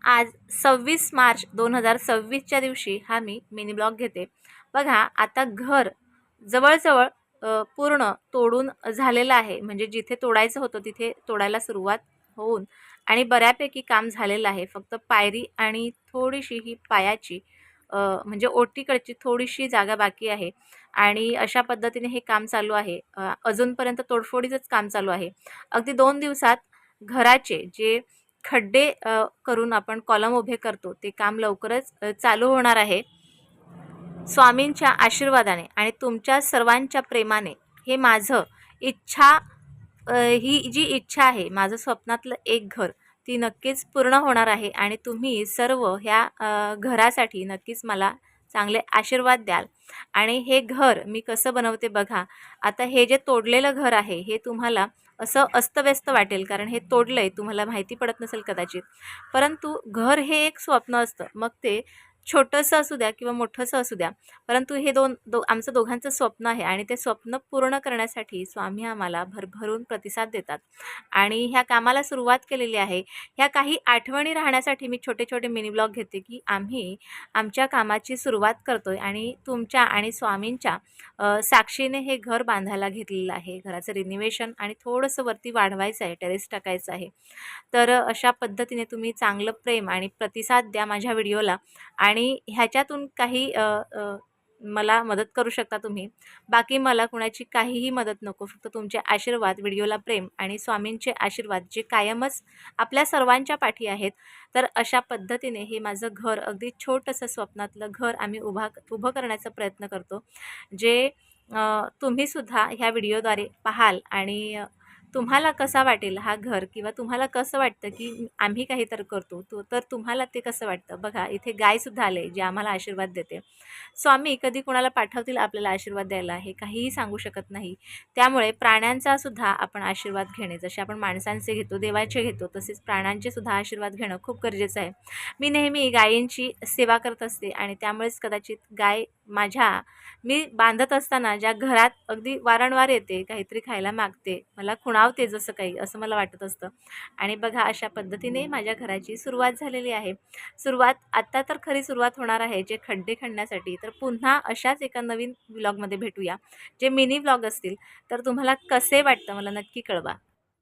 आज 26 मार्च 2026च्या दिवशी हा मी मिनी ब्लॉग घेते. बघा आता घर जवळ-जवळ पूर्ण तोडून झालेलं आहे. म्हणजे जिथे तोडायचं होतं तिथे तोडायला सुरुवात होऊन आणि बऱ्यापैकी काम झालेलं आहे. फक्त पायरी आणि थोडीशी ही पायाची म्हणजे ओटीकडची थोडीशी जागा बाकी आहे आणि अशा पद्धतीने हे काम चालू आहे. अजूनपर्यंत तोडफोडीचंच काम चालू आहे. अगदी 2 दिवसात घराचे जे खड्डे करून आपण कॉलम उभे करतो ते काम लवकरच चालू होणार आहे. स्वामींच्या आशीर्वादाने आणि तुमच्या सर्वांच्या प्रेमाने हे माझं इच्छा ही जी इच्छा आहे, माझं स्वप्नातलं एक घर, ती नक्कीच पूर्ण होणार आहे आणि तुम्ही सर्व ह्या घरासाठी नक्कीच मला चांगले आशीर्वाद द्याल. आणि हे घर मी कसं बनवते बघा. आता हे जे तोडलेलं घर आहे हे तुम्हाला असं अस्तव्यस्त वाटेल, कारण हे तोडलंय तुम्हाला माहिती पडत नसेल कदाचित. परंतु घर हे एक स्वप्न असतं, मग ते छोटंसं असू द्या किंवा मोठंसं असू द्या, परंतु हे आमचं दोघांचं स्वप्न आहे आणि ते स्वप्न पूर्ण करण्यासाठी स्वामी आम्हाला भरभरून प्रतिसाद देतात आणि ह्या कामाला सुरुवात केलेली आहे. ह्या काही आठवणी राहण्यासाठी मी छोटे छोटे मिनी ब्लॉग घेते की आम्ही आमच्या कामाची सुरुवात करतोय आणि तुमच्या आणि स्वामींच्या साक्षीने हे घर बांधायला घेतलेलं आहे. घराचं रिनोव्हेशन आणि थोडंसं वरती वाढवायचं आहे, टेरेस टाकायचं आहे. तर अशा पद्धतीने तुम्ही चांगलं प्रेम आणि प्रतिसाद द्या माझ्या व्हिडिओला आणि ह्याच्यातून काही मला मदत करू शकता तुम्ही. बाकी मला कुणाची काहीही मदत नको, फक्त तुमचे आशीर्वाद, व्हिडिओला प्रेम आणि स्वामींचे आशीर्वाद जे कायमच आपल्या सर्वांच्या पाठी आहेत. तर अशा पद्धतीने हे माझं घर, अगदी छोटंसं स्वप्नातलं घर आम्ही उभं करण्याचा प्रयत्न करतो. जे तुम्हीसुद्धा ह्या व्हिडिओद्वारे पाहाल आणि तुम्हाला कसा वाटेल हा घर, किंवा तुम्हाला कसं वाटतं की आम्ही काहीतरी करतो तर तुम्हाला ते कसं वाटतं. बघा इथे गायसुद्धा आले जे आम्हाला आशीर्वाद देते. स्वामी कधी कुणाला पाठवतील आपल्याला आशीर्वाद द्यायला हे काहीही सांगू शकत नाही. त्यामुळे प्राण्यांचा सुद्धा आपण आशीर्वाद घेणे, जसे आपण माणसांचे घेतो, देवाचे घेतो, तसेच प्राण्यांचे सुद्धा आशीर्वाद घेणं खूप गरजेचं आहे. मी नेहमी गायींची सेवा करत असते आणि त्यामुळेच कदाचित गाय मी बांधत असताना ज्या घरात अगदी वारंवार येते, काहीतरी खायला मागते, मला खुणावते जसं काही, असं मला वाटत असतं. आणि बघा अशा पद्धतीने माझ्या घराची सुरुवात झालेली आहे. आत्ता तर खरी सुरुवात होणार आहे जे खड्डे खणण्यासाठी. तर पुन्हा अशाच एका नवीन व्लॉगमध्ये भेटूया, जे मिनी व्लॉग असतील. तर तुम्हाला कसे वाटतं मला नक्की कळवा.